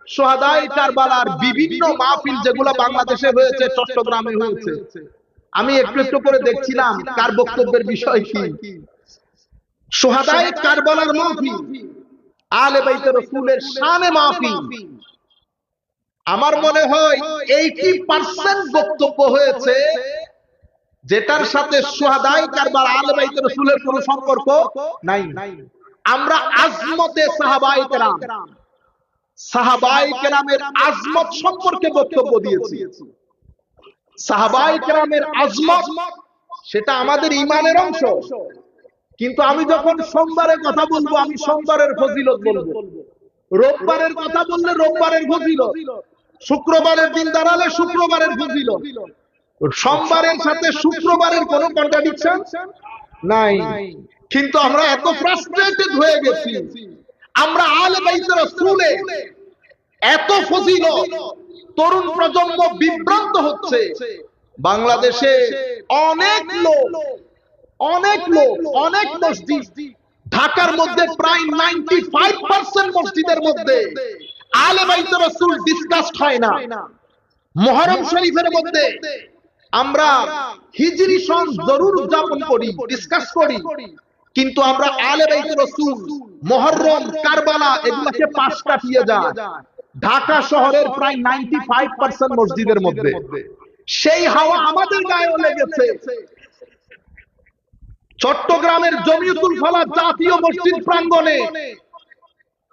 সোহাদায়ে কারবালার বিভিন্ন মাহফিল যেগুলো বাংলাদেশে হয়েছে, চট্টগ্রামে হয়েছে, আমি একটু একটু করে দেখছিলাম কার বক্তব্যের বিষয় কি। সোহাদায়ে কারবালার মাহফিল, আলে বাইতে রাসূলের শানে মাহফিল, আমার মনে হয় 80% বক্তব্য হয়েছে যেটার সাথে সোহাদায়ে কারবালা আলে বাইতে রাসূলের কোনো সম্পর্ক নাই। আমরা আজমতে সাহাবায়ে কেরাম, সাহাবায়ে কেরামের আজমত সম্পর্কে বক্তব্য দিয়েছি। সাহাবায়ে কেরামের আজমত সেটা আমাদের ঈমানের অংশ, কিন্তু আমি যখন সোমবারের কথা বলবো আমি সোমবারের ফজিলত বলবো, রোববারের কথা বললে রোববারের ফজিলত, শুক্রবারের দিন দাঁড়ালে শুক্রবারের ফজিলত, সোমবারের সাথে শুক্রবারের কোনো কন্ট্রাডিকশন নাই। কিন্তু আমরা এত ফ্রাস্ট্রেটেড হয়ে গেছি, আমরা আলে বাইতে রাসূলের এত ফজিলত, তরুণ প্রজন্ম বিভ্রান্ত হচ্ছে। বাংলাদেশে অনেক লোক, অনেক মসজিদ, ঢাকার মধ্যে প্রায় 95% মসজিদের মধ্যে আলে বাইতে রাসূল ডিসকাসড হয় না। মুহররম শরীফের মধ্যে আমরা হিজরি সন জরুর উদযাপন করি, ডিসকাস করি, কিন্তু আমরা আলে বাইতে রাসূল, মুহররম, কারবালা এগুলোকে পাশ কাটিয়ে যায়। ঢাকা শহরের প্রায় 95% মসজিদের মধ্যে সেই হাওয়া আমাদের গায়েও লেগেছে। চট্টগ্রামের জমিয়তুল ফালাহ জাতীয় মসজিদ প্রাঙ্গণে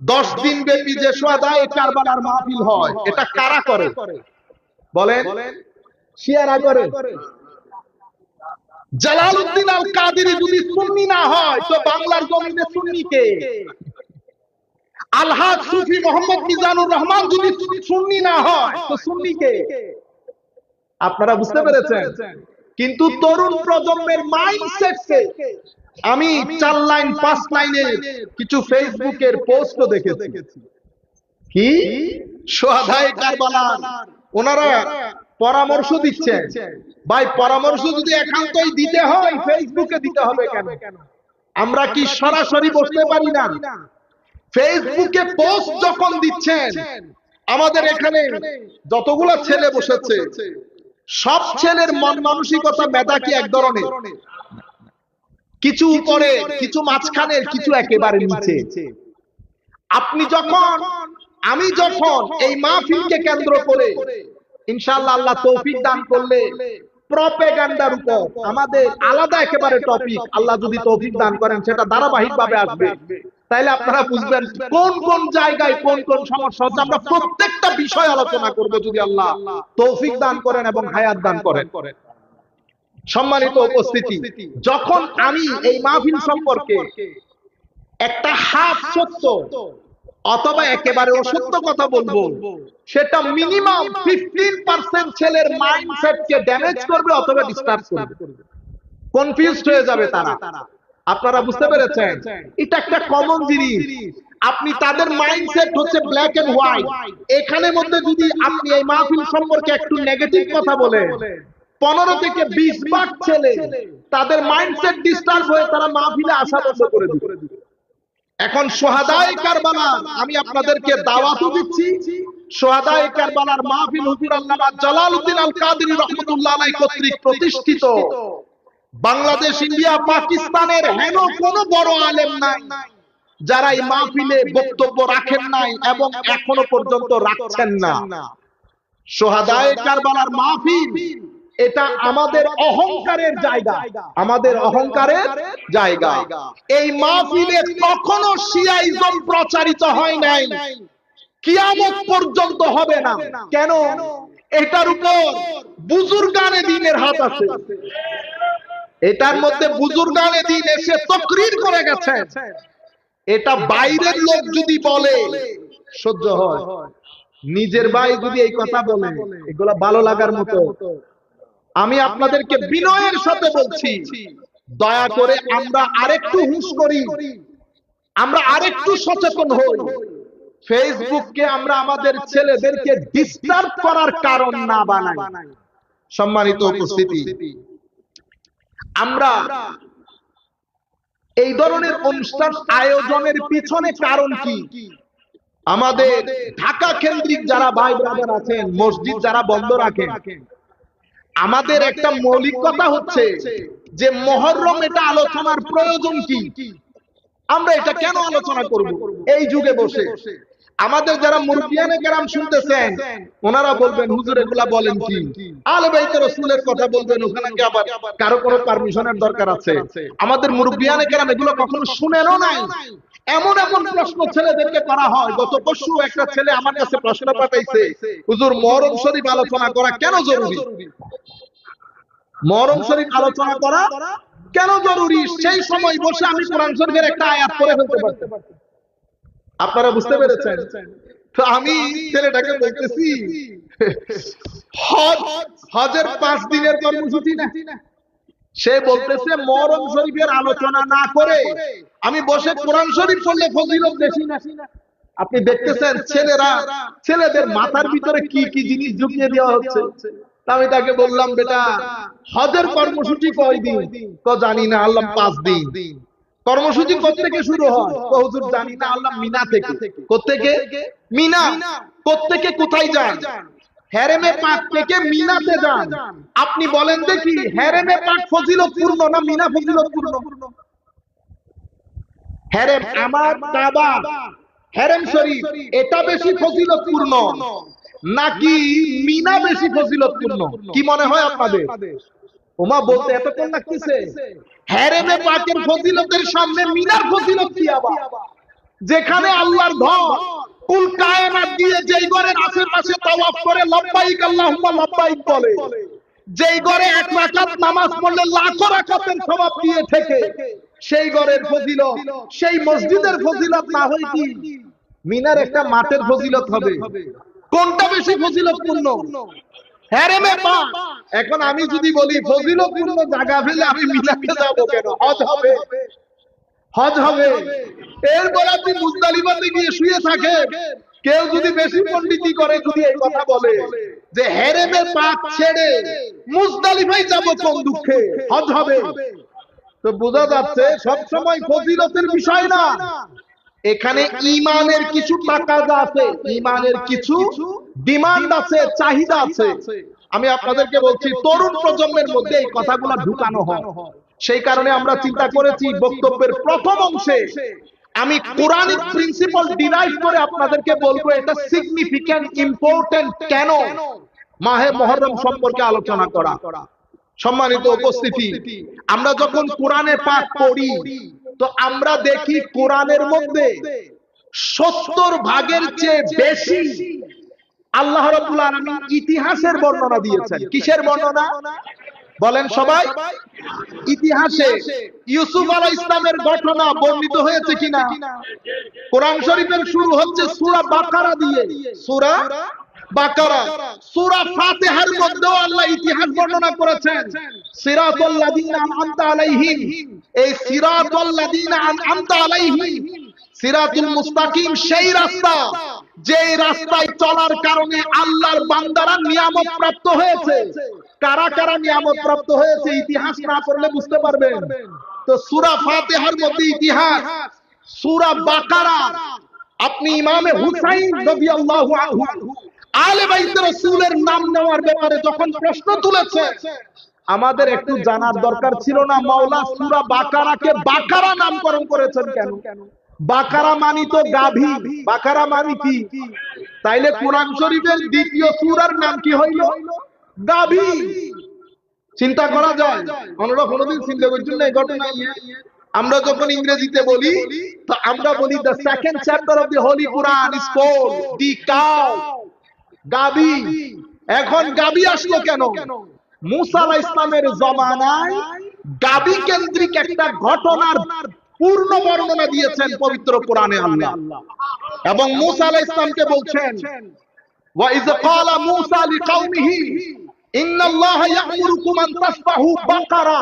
10 দিন ব্যাপী যে সোহাদায়ে কারবালার মাহফিল হয়, এটা কারা করে বলেন? শিয়ারা করে। জালালউদ্দিন আল কাদেরী যদি সুন্নি না হয় তো বাংলার জমিনে সুন্নি কে? আলহাজ সুফি মোহাম্মদ মিজানুর রহমান যদি সুন্নি না হয় তো সুন্নি কে? আপনারা বুঝতে পেরেছেন? কিন্তু তরুণ প্রজন্মের মাইন্ডসেটকে আমি 4 লাইন 5 লাইনের কিছু ফেসবুকের পোস্টও দেখেছি। কি সোহাদায়ে কারবালা ওনারা পরামর্শ দিচ্ছেন। ভাই, পরামর্শ যদি একান্তই দিতে হয় ফেসবুকে দিতে হবে কেন? আমরা কি সরাসরি বসতে পারি না? ফেসবুকে পোস্ট যখন দিচ্ছেন, আমাদের এখানে যতগুলো ছেলে বসেছে সব ছেলের মন মানসিকতা মেধা কি এক ধরনের? কিছু উপরে, কিছু মাঝখানের, কিছু একেবারে নিচে। আপনি যখন, আমি যখন এই মাহফিলকে কেন্দ্র করে ইনশাআল্লাহ আল্লাহ তৌফিক দান করলে প্রপাগান্ডার উপর আমাদের আলাদা একেবারে টপিক আল্লাহ যদি তৌফিক দান করেন সেটা ধারাবাহিকভাবে আসবে, তাইলে আপনারা বুঝবেন কোন কোন জায়গায় কোন কোন সমস্যা হচ্ছে। আমরা প্রত্যেকটা বিষয় আলোচনা করব যদি আল্লাহ তৌফিক দান করেন এবং হায়াত দান করেন। সম্মানিত উপস্থিতি, যখন আমি এই মাহফিল সম্পর্কে একটা হাফ সত্য অথবা একেবারে অসত্য কথা বলবো, সেটা মিনিমাম 15% ছেলের মাইন্ডসেটকে ড্যামেজ করবে অথবা ডিস্টার্ব করবে, কনফিউজড হয়ে যাবে তারা। আপনারা বুঝতে পেরেছেন? এটা একটা কমন জিনিস। আপনি তাদের মাইন্ডসেট হচ্ছে ব্ল্যাক এন্ড হোয়াইট। এখানে মধ্যে যদি আপনি এই মাহফিল সম্পর্কে একটু নেগেটিভ কথা বলেন, 15 থেকে 20 ভাগ ছেলে তাদের মাইন্ডসেট ডিস্টার্ব হয়ে তারা মাহফিলে আসা বন্ধ করে দিবে। এখন সোহাদায়ে কারবালা আমি আপনাদেরকে দাওয়াতও দিচ্ছি। সোহাদায়ে কারবালার মাহফিল হুজুর আল্লামা জালালউদ্দিন আল কাদেরী রাহমাতুল্লাহ আলাইহি কর্তৃক প্রতিষ্ঠিত। বাংলাদেশ, ইন্ডিয়া, পাকিস্তানের হেন কোন বড় আলেম নাই যারা এই মাহফিলে বক্তব্য রাখেন নাই এবং এখনো পর্যন্ত রাখছেন না। সোহাদায়ে কারবালার মাহফিল এটা আমাদের অহংকারের জায়গা, আমাদের অহংকারের জায়গা। এই মাহফিলে কখনো শিয়াইজম প্রচারিত হয় নাই, কিয়ামত পর্যন্ত হবে না। কেন? এটার উপর বুজুর্গানে দ্বীনের হাত আছে। এটার মধ্যে বুজুর্গানে দ্বীন এসে তাকরীর করে গেছে। এটা বাইরের লোক যদি বলে সহ্য হয়, নিজের ভাই যদি এই কথা বলে এগুলা ভালো লাগার মতো। আমি আপনাদেরকে বিনয়ের সাথে বলছি, দয়া করে আমরা আরেকটু হুঁশ করি, আমরা আরেকটু সচেতন হই। ফেসবুককে আমরা আমাদের ছেলেদেরকে ডিস্টার্ব করার কারণ না বানাই। সম্মানিত উপস্থিতি, আমরা এই ধরনের অনুষ্ঠান আয়োজনের পিছনে কারণ কি? আমাদের ঢাকা কেন্দ্রিক যারা ভাই ব্রাদার আছেন, মসজিদ যারা বন্ধ রাখেন, আমাদের একটা মৌলিক কথা হচ্ছে যে মুহররম এটা আলোচনার প্রয়োজন কি? আমরা এটা কেন আলোচনা করব এই যুগে বসে? আমাদের যারা মুরব্বিয়ানে কেরাম শুনতেছেন, ওনারা বলবেন হুজুর এগুলা বলেন কি? আলে বাইতে রাসূলের কথা বলবেন, ওখানে কি আবার কারো কোনো পারমিশনের দরকার আছে? আমাদের মুরব্বিয়ানে কেরাম এগুলো কখনো শুনেনও নাই। এমন এমন প্রশ্ন ছেলেদেরকে করা হয়। গত পরশু একটা ছেলে আমার কাছে প্রশ্ন পাঠাইছে, হুজুর মুহররম শরীফ আলোচনা করা কেন জরুরি? মুহররম শরীফ আলোচনা করা কেন জরুরি? সেই সময় বসে আমি কোরআন শরীফের একটা আয়াত পড়ে ফেলতে পারতাম। আপনারা বুঝতে পেরেছেন? তো আমি ছেলেটাকে বলতেছি, হজের 5 দিনের কর্মসূচি না। সে বলতেছে মুহররম শরীফের আলোচনা না করে আমি বসে কোরআন শরীফ পড়লে ফজিলত বেশি না। আপনি দেখতেছেন ছেলেদের মাথার ভিতরে কি কি জিনিস ঢুকিয়ে দেওয়া হচ্ছে। আমি তাকে বললাম, বেটা হজের কর্মসূচি কয়দিন? তো জানি না, আল্লাহ 5 দিন। কর্মসূচি কোত্থেকে শুরু হয়? তো হুজুর জানি না, আল্লাহ মিনা থেকে। কোত্থেকে? মিনা। কোত্থেকে কোথায় যান? হেরেমে পাক থেকে মিনাতে যান। আপনি বলেন দেখি, হেরেমে পাক ফজিলতপূর্ণ না মিনা ফজিলতপূর্ণ? হেরেম আমার কাবা, হেরেম শরীফ এটা বেশি ফজিলতপূর্ণ নাকি মিনা বেশি ফজিলতপূর্ণ? কি মনে হয় আপনাদের? ওমা বলতে এতক্ষণ লাগতেছে? হেরেমে পাকের ফজিলতের সামনে মিনার ফজিলত কি আবার? যেখানে আল্লাহর ঘর, কুল কায়নাত দিয়ে যেই ঘরের আশেপাশে তাওয়াফ করে লব্বাইক আল্লাহুম্মা লব্বাইক বলে, যেই ঘরে 1 রাকাত নামাজ পড়লে লাখো রাকাতের সওয়াব দিয়ে থেকে, সেই ঘরের ফজিলত, সেই মসজিদের ফজিলত না হয় কি মিনার একটা মাঠের ফজিলত হবে? কোনটা বেশি ফজিলতপূর্ণ? হেরেমে পাক। এখন আমি যদি বলি ফজিলতপূর্ণ জায়গা ফেলে আমি মিনাতে যাব কেন? হজ হবে, হজ হবে। এরপর আপনি মুজদালিফাতে গিয়ে শুয়ে থাকে, কেউ যদি বেশি পণ্ডিতি করে, যদি এই কথা বলে যে হেরেমে পাক ছেড়ে মুজদালিফায় যাব কোন দুঃখে, হজ হবে, তো বোঝা যাচ্ছে সব সময় ফজিলতের বিষয় না, এখানে ঈমানের কিছু তাকাজা আছে, ঈমানের কিছু ডিমান্ড আছে, চাহিদা আছে। আমি আপনাদেরকে বলছি, তরুণ প্রজন্মের মধ্যে এই কথাগুলো ঢুকানো হয়। সেই কারণে আমরা চিন্তা করেছি বক্তব্যের প্রথম অংশে আমি কোরআনিক প্রিন্সিপাল ডিরাইভ করে আপনাদেরকে বলবো এটা সিগনিফিক্যান্ট, ইম্পর্টেন্ট কেন মাহে মুহররম সম্পর্কে আলোচনা করা। সম্মানিত উপস্থিতি, আমরা যখন কোরআনে পাক পড়ি তো আমরা দেখি কোরআনের মধ্যে 70 ভাগের চেয়ে বেশি আল্লাহ রাব্বুল আলামিন ইতিহাসের বর্ণনা দিয়েছেন। কিসের বর্ণনা বলেন সবাই? ইতিহাসে ইউসুফ আলাইহিস সালামের ঘটনা বর্ণিত হয়েছে কিনা? কোরআন শরীফের শুরু হচ্ছে সূরা বাকারা দিয়ে, সূরা বাকারা। সূরা ফাতিহার মধ্যেও আল্লাহ ইতিহাস বর্ণনা করেছেন। সিরাতাল লাযিনা আন'আমতা আলাইহিম, এই সিরাতাল লাযিনা আন'আমতা আলাইহিম, সিরাতুল মুস্তাকিম সেই রাস্তা যেই রাস্তায় চলার কারণে আল্লাহর বান্দারা নিয়ামত প্রাপ্ত হয়েছে। কারা কারা নিয়ামত প্রাপ্ত হয়েছে ইতিহাস না পড়লে বুঝতে পারবেন। তো সূরা ফাতিহার মধ্যে ইতিহাস, সূরা বাকারা আপনি ইমামে হুসাইন রাদিয়াল্লাহু আনহু আলে বাইত রাসূলের নাম নেওয়ার ব্যাপারে যখন প্রশ্ন তুলেছে, আমাদের একটু জানার দরকার ছিল না মাওলা সূরা বাকারাকে বাকারা নামকরণ করেছেন কেন? বাকারা মানি তো গাভী, বাকারা মানি কি? তাইলে কোরআন শরীফের দ্বিতীয় সূরার নাম কি হইল? গাভী। চিন্তা করা যায়? আমরা কোনোদিন চিন্তা করছি না এই ঘটনা নিয়ে? আমরা যখন ইংরেজিতে বলি তো আমরা বলি the second chapter of the holy Quran is called the cow, গাভী। এখন গাভী আসলো কেন? মুসা আলাইহিস সালামের জামানায় গাভী কেন্দ্রিক একটা ঘটনার পূর্ণ বর্ণনা দিয়েছেন পবিত্র কোরআনে আল্লাহ। এবং মুসা আলাইহিস সালামকে বলছেন, ওয়া ইয ক্বালা মুসা লিকাওমিহি ইন্নাল্লাহা ইয়া'মুরুকুম আন তাসবাহু বাকারা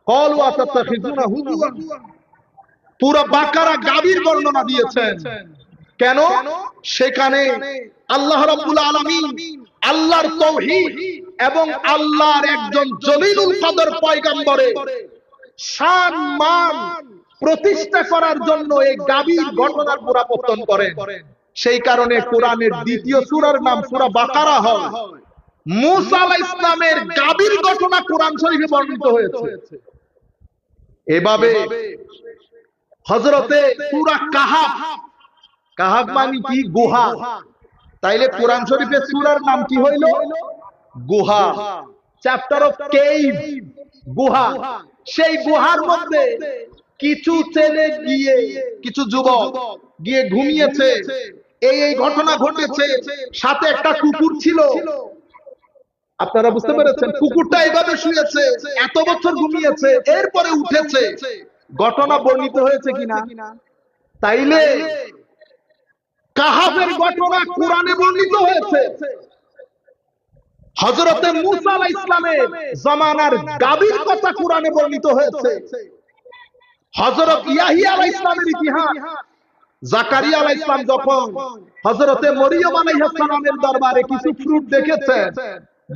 ক্বালু আতাত্তাখিযুনা হুজুয়া। পুরো বাকারা গাভীর বর্ণনা দিয়েছেন। কেন? সেখানে আল্লাহ রাব্বুল আলামিন আল্লাহর তাওহীদ এবং আল্লাহর একজন জলিলুল কদর পয়গম্বরের শান মান প্রতিষ্ঠা করার জন্য এই গাভীর ঘটনার পুনরাবর্তন করেন। সেই কারণে কোরআনের দ্বিতীয় সূরার নাম সূরা বাকারা হয়। মূসা আলাইহিস সালামের গাভীর ঘটনা কোরআন শরীফে বর্ণিত হয়েছে। এভাবে হযরতে সূরা কাহাফ, কাহাফ মানে কি? গুহা। তাইলে কোরআন শরীফের সূরার নাম কি হইল? গুহা। চ্যাপ্টার অফ কেভ, গুহা। সেই গুহার মধ্যে কিছু ছেলে গিয়ে, কিছু যুবক গিয়ে ঘুমিয়েছে। এই ঘটনা ঘটেছে। সাথে একটা কুকুর ছিল। আপনারা বুঝতে পেরেছেন? কুকুরটা এইভাবে শুয়েছে, এত বছর ঘুমিয়েছে, এরপরে উঠেছে। ঘটনা বর্ণিত হয়েছে কিনা? তাইলে কাহাফের ঘটনা কোরআনে বর্ণিত হয়েছে। হযরতে মূসা আলাইহিস সালামের জামানার গাভীর কথা কোরআনে বর্ণিত হয়েছে। হযরত ইয়াহিয়া আলাইহিস সালামের ইতিহাস, জাকারিয়া আলাইহিস সালাম যখন হযরতে মরিয়ম আলাইহিস সালামের দরবারে কিছু ফ্রুট দেখেছেন,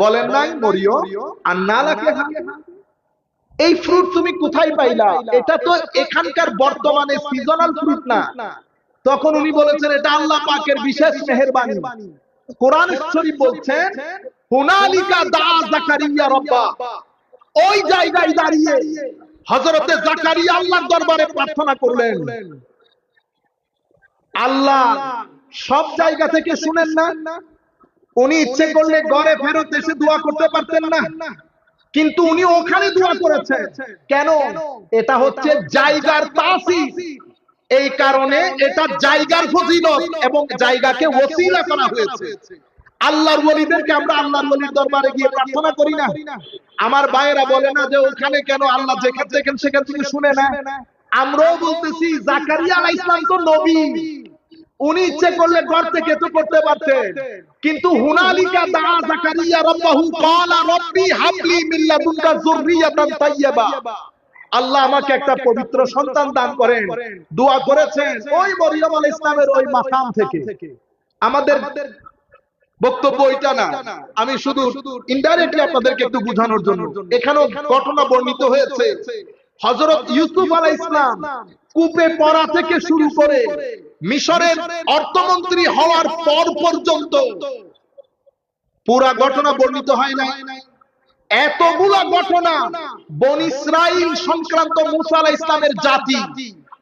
বলেন নাই মরিয়ম আন্না লাকি হাযা, এই ফ্রুট তুমি কোথায় পাইলা? এটা তো এখানকার বর্তমানে সিজনাল ফ্রুট না। তখন উনি বলেছেন এটা আল্লাহ পাকের বিশেষ মেহেরবানি। কোরআন শরীফ বলছেন হুনালিকা দা জাকারিয়া রাব্বা, ওই জায়গায় দাঁড়িয়ে হযরতে জাকারিয়া আল্লাহর দরবারে প্রার্থনা করলেন। আল্লাহ সব জায়গা থেকে শুনেন না। উনি ইচ্ছে করলে ঘরে ফেরত এসে দোয়া করতে পারতেন না, কিন্তু উনি ওখানে দোয়া করেছেন। কেন? এটা হচ্ছে জায়গার তাসিস। এই কারণে এটা জায়গার ফজিলত এবং জায়গাকে ওসিলা করা হয়েছে। আল্লাহর ওলিদেরকে আমরা আল্লাহর ওলির দরবারে গিয়ে প্রার্থনা করি না? আমার ভাইয়েরা বলে না যে ওখানে কেন, আল্লাহ যেখানে যেখানে সেখান থেকে শুনে না। আমরাও বলতেছি জাকারিয়া আলাইহিস সালাম তো নবী, উনি ইচ্ছে করলে ঘর থেকে তো করতে পারতেন, কিন্তু হুনালিকা দা জাকারিয়া রাব্বাহু ক্বালা রাব্বি হাবলি মিন লাদুনকা যুররিয়াতান তাইয়্যিবা, আল্লাহ আমাকে একটা পবিত্র সন্তান দান করেন। দোয়া করেছেন ওই মরিয়ম আলাইহিস সালামের ওই মাকাম থেকে। আমাদের বক্তব্য এটা না, আমি শুধু ইনডাইরেক্টলি আপনাদেরকে একটু বোঝানোর জন্য। এখানেও ঘটনা বর্ণিত হয়েছে। হযরত ইউসুফ আলাইহিস সালাম কূপে পড়া থেকে শুরু করে মিশরের অর্থমন্ত্রী হওয়ার পর পর্যন্ত পুরা ঘটনা বর্ণিত হয় না। এতগুলা ঘটনা বনী ইসরাইল সংক্রান্ত মূসা আলাইহিস সালামের জাতি,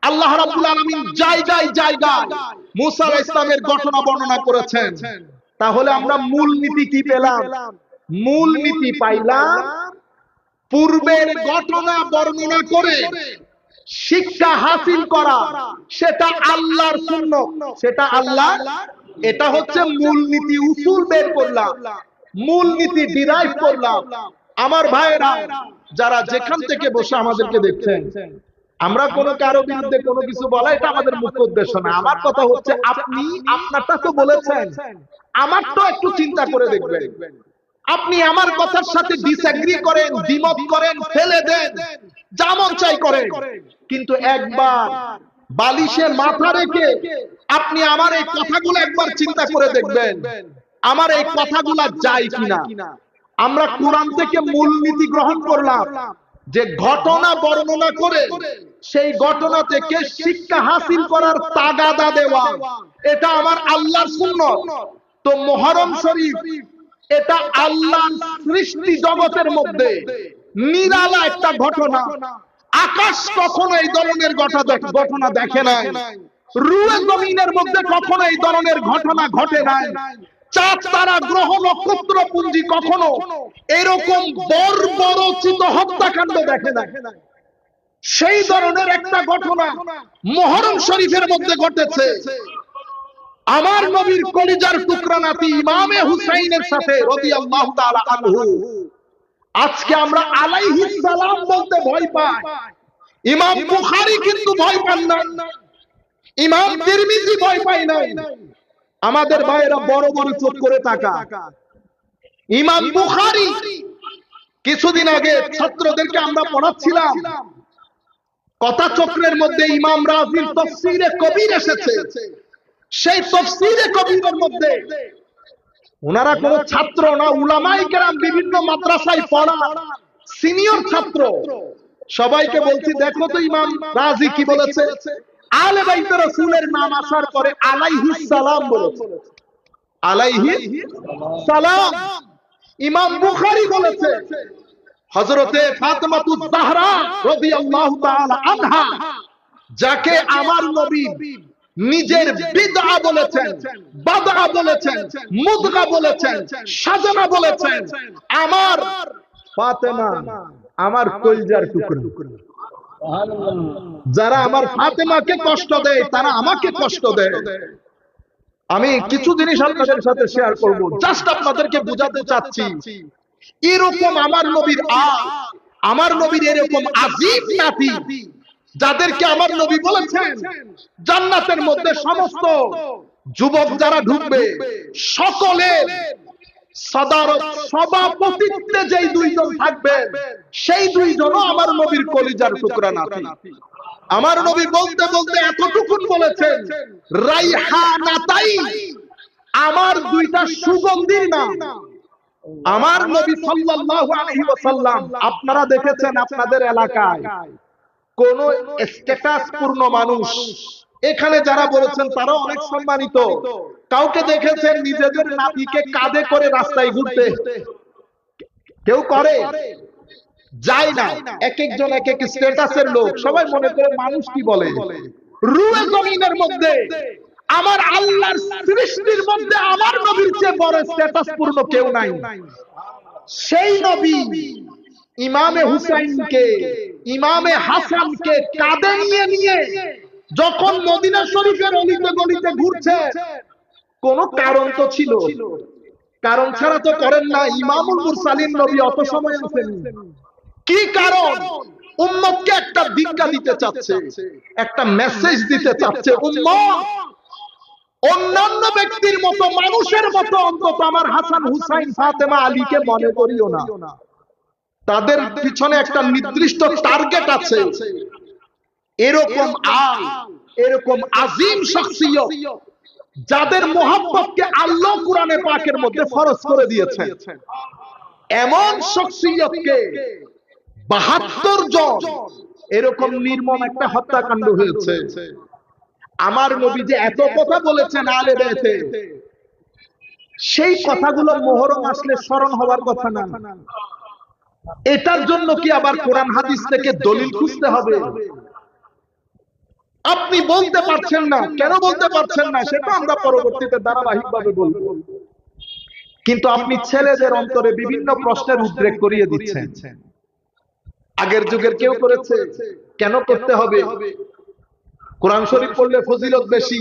আল্লাহ রাব্বুল আলামিন জায়গায় জায়গায় মূসা আলাইহিস সালামের ঘটনা বর্ণনা করেছেন। তাহলে আমরা মূল নীতি কি পেলাম? মূল নীতি পাইলাম পূর্বের ঘটনা বর্ণনা করে শিক্ষা হাসিল করা, সেটা আল্লাহর সুন্নাত, সেটা আল্লাহ। এটা হচ্ছে মূল নীতি। উসুল বের করলাম, মূল নীতি ডিরাইভ করলাম। আমার ভাইয়েরা যারা যেখান থেকে বসে আমাদেরকে দেখছেন, আমরা কোনো কারো বিরুদ্ধে কোনো কিছু বলা এটা আমাদের মুখ্য উদ্দেশ্য না। আমার কথা হচ্ছে আপনি আপনারটা তো বলেছেন, আমারটা একটু চিন্তা করে দেখবেন। আপনি আমার কথার সাথে ডিসএগ্রি করেন, দ্বিমত করেন, ফেলে দেন, যা মন চাই করেন, কিন্তু একবার বালিশে মাথা রেখে আপনি আমার এই কথাগুলো একবার চিন্তা করে দেখবেন, আমার এই কথাগুলো যায় কিনা। আমরা কোরআন থেকে মূলনীতি গ্রহণ করলাম যে ঘটনা বর্ণনা করে সেই ঘটনা থেকে শিক্ষা হাসিল করার তাগাদা দেওয়া, এটা আমার আল্লাহর সুন্নাত। তো মুহররম শরীফ এটা আল্লাহর সৃষ্টি জগতের মধ্যে নিরালা একটা ঘটনা। আকাশ কখনো এই ধরনের ঘটনা দেখে নাই, রুয়ে জমিনের মধ্যে কখনো এই ধরনের ঘটনা ঘটে নাই, চাঁদ তারা গ্রহ নক্ষত্র পুঞ্জি কখনো এরকম বর্বরচিত হত্যাকাণ্ড দেখে নাই। সেই ধরনের একটা ঘটনা মুহররম শরীফের মধ্যে ঘটেছে। আমার নবীর কলিজার টুকরা নাতি ইমামে হুসাইনের সাথে রাদিয়াল্লাহু তাআলা আনহু। আজকে আমরা আলাইহিস সালাম বলতে ভয় পাই, ইমাম বুখারী কিন্তু ভয় পান না, ইমাম তিরমিজি ভয় পায় না। আমাদের ভাইয়েরা বড় বড় চোখ করে তাকা। ইমাম বুখারী কিছুদিন আগে ছাত্রদেরকে আমরা পড়াচ্ছিলাম, কথা চক্রের মধ্যে ইমাম রাজির তাফসীরে কবির এসেছে। সেই তাফসীরে কবিরের মধ্যে ওনারা কোন ছাত্র না, উলামায়ে কেরাম বিভিন্ন মাদ্রাসায় পড়া সিনিয়র ছাত্র। সবাইকে বলছি দেখো তো ইমাম রাজি কি বলেছে। আলে বাইতে রাসূলের নাম আসার পরে আলাইহিস সালাম বলেছে, আলাইহিস সালাম। ইমাম বুখারী বলেছে হযরতে ফাতেমাতুজ জাহরা রাদিয়াল্লাহু তাআলা আনহা, যাকে আমার নবী নিজের বিদআ বলেছেন, বাদআ বলেছেন, মুদগা বলেছেন, সাজানা বলেছেন, আমার ফাতেমা আমার কলিজার টুকরা। যারা আমার ফাতেমাকে কষ্ট দেয় তারা আমাকে কষ্ট দেয়। আমি কিছু জিনিস আপনাদের সাথে শেয়ার করব, জাস্ট আপনাদেরকে বোঝাতে চাচ্ছি এরকম আমার নবীর আমার নবীর এরকম আযীব নাতি, যাদেরকে আমার নবী বলেছেন জান্নাতের মধ্যে সমস্ত যুবক যারা ঢুকবে সকলের সাদারত সভাপতিত্বে যেই দুইজন থাকবেন সেই দুইজনও আমার নবীর কলিজার টুকরা নাতি। আমার নবী বলতে বলতে এতটুকুন বলেছেন রাইহানাতাই, আমার দুইটা সুগন্ধির নাম। আমার নবী সাল্লাল্লাহু আলাইহি ওয়াসাল্লাম, আপনারা দেখেছেন আপনাদের এলাকায় কোন স্ট্যাটাস পূর্ণ মানুষ, এখানে যারা বলেছেন তারা অনেক সম্মানিত, কাউকে দেখেছেন নিজেদের নাতিকে কাঁধে করে রাস্তায় ঘুরতে? কেউ করে? যায় না। এক একজন এক এক স্ট্যাটাসের লোক, সবাই মনে করে মানুষ কি বলে। রুয়ে জমিনের মধ্যে আমার আল্লাহর সৃষ্টির মধ্যে আমার নবীর চেয়ে বড় স্ট্যাটাস পূর্ণ কেউ নাই। সেই নবী ইমামে হুসাইনকে, ইমামে হাসানকে কাঁধে নিয়ে নিয়ে যখন মদিনা শরীফের অলিতে গলিতে ঘুরছে, কোন কারণ তো ছিল, কারণ ছাড়া তো করেন না। ইমামুল মুরসালিন নবী অত সময় আছেন, কি কারণ? উম্মতকে একটা ভিক্ষা দিতে চাচ্ছে, একটা মেসেজ দিতে চাচ্ছে, উম্মত অন্যান্য ব্যক্তির মতো, মানুষের মতো অন্তত আমার হাসান হুসাইন ফাতেমা আলীকে মনে করিও না। তাদের পিছনে একটা নির্দিষ্ট টার্গেট আছে। এরকম এরকম আযীম শখসিয়ত, যাদের মোহাব্বতকে আল্লাহ কুরআনে পাকের মধ্যে ফরজ করে দিয়েছেন, এমন শখসিয়তকে ৭২ জন এরকম নির্মম একটা হত্যাকাণ্ড হয়েছে। আমার নবী যে এত কথা বলেছেন আলে বাইতে, সেই কথাগুলো মুহররম আসলে স্মরণ হওয়ার কথা না। এটার জন্য কি আবার কোরআন হাদিস থেকে দলিল খুঁজতে হবে? আপনি বলতে পারছেন না, কেন বলতে পারছেন না সেটা আমরা পরবর্তীতে ধারাবাহিকভাবে বলবো। কিন্তু আপনি ছেলেদের অন্তরে বিভিন্ন প্রশ্নের উদ্রেক করিয়ে দিচ্ছেন। আগের যুগের কেউ করেছে, কেন করতে হবে? কোরআন শরীফ পড়লে ফজিলত বেশি।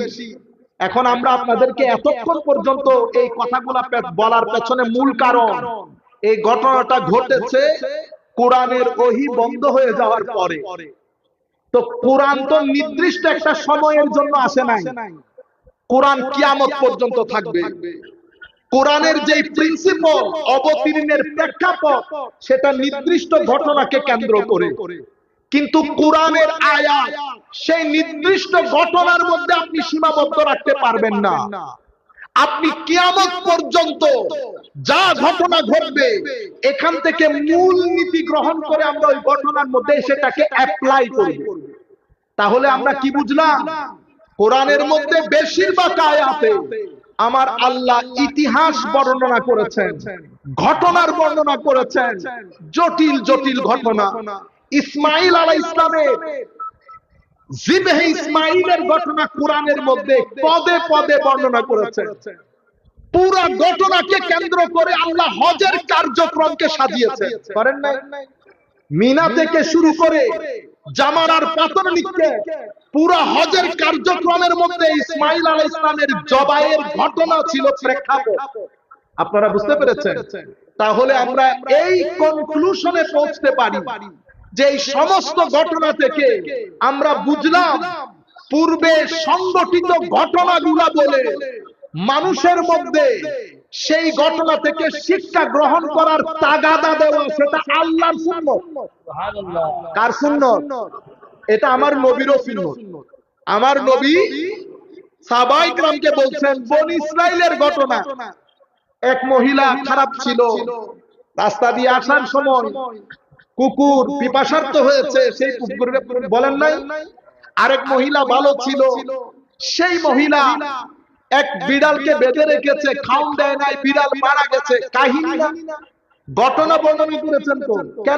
এখন আমরা আপনাদেরকে এতক্ষণ পর্যন্ত এই কথাগুলা বলার পেছনে মূল কারণ, এই ঘটনাটা ঘটেছে কোরআনের ওহী বন্ধ হয়ে যাওয়ার পরে। তো কোরআন তো নির্দিষ্ট একটা সময়ের জন্য আসে নাই, কোরআন কিয়ামত পর্যন্ত থাকবে। কোরআনের যে প্রিন্সিপাল অবতীর্ণের প্রেক্ষাপট, সেটা নির্দিষ্ট ঘটনাকে কেন্দ্র করে। কিন্তু কোরআনের আয়াত সেই নির্দিষ্ট ঘটনার মধ্যে আপনি সীমাবদ্ধ রাখতে পারবেন না। আপনি কিয়ামত পর্যন্ত যা ঘটনা ঘটবে এখান থেকে মূল নীতি গ্রহণ করে আমরা ওই ঘটনার মধ্যে সেটাকে অ্যাপ্লাই করব। তাহলে আমরা কি বুঝলাম? কোরআনের মধ্যে বেশিরভাগ আয়াতে আমার আল্লাহ ইতিহাস বর্ণনা করেছেন, ঘটনার বর্ণনা করেছেন, জটিল জটিল ঘটনা। ইসমাইল আলাইহিস সালামের জিবহে ইসমাইলের ঘটনা কোরআনের মধ্যে পদে পদে বর্ণনা করেছেন। পুরো ঘটনাকে কেন্দ্র করে আল্লাহ হজের কার্যক্রমকে সাজিয়েছেন, করেন নাই? মিনা থেকে শুরু করে জামারার পাথর নিক্ষেপ, পুরো হজের কার্যক্রমের মধ্যে ইসমাইল আলাইহিস সালামের জবাইয়ের ঘটনা ছিল প্রেক্ষাপট। আপনারা বুঝতে পেরেছেন? তাহলে আমরা এই কনক্লুশনে পৌঁছতে পারি যে এই সমস্ত ঘটনা থেকে আমরা বুঝলাম পূর্বে সংগঠিত ঘটনাগুলো বলে মানুষের মধ্যে সেই ঘটনা থেকে শিক্ষা গ্রহণ করার তাগাদা দেওয়া, সেটা আল্লাহর সুন্নাত। সুবহানাল্লাহ। কার সুন্নাত? এটা আমার নবীরও সুন্নাত। আমার নবী সাহাবায়ে কিরামকে বলছেন, বনি ইসরাইলের ঘটনা, এক মহিলা খারাপ ছিল, রাস্তা দিয়ে আসার সময় কুকুর পিপাসার্ত হয়েছে, সেই কুকুরকে বলেন নাই আরেক মহিলা ভালো ছিল, সেই মহিলা এক বিড়ালকে বেঁধে রেখেছে, খাওন দেয় নাই, বিড়াল মারা গেছে। কাহিনী না, ঘটনা বর্ণনা করেছেন তো। কেন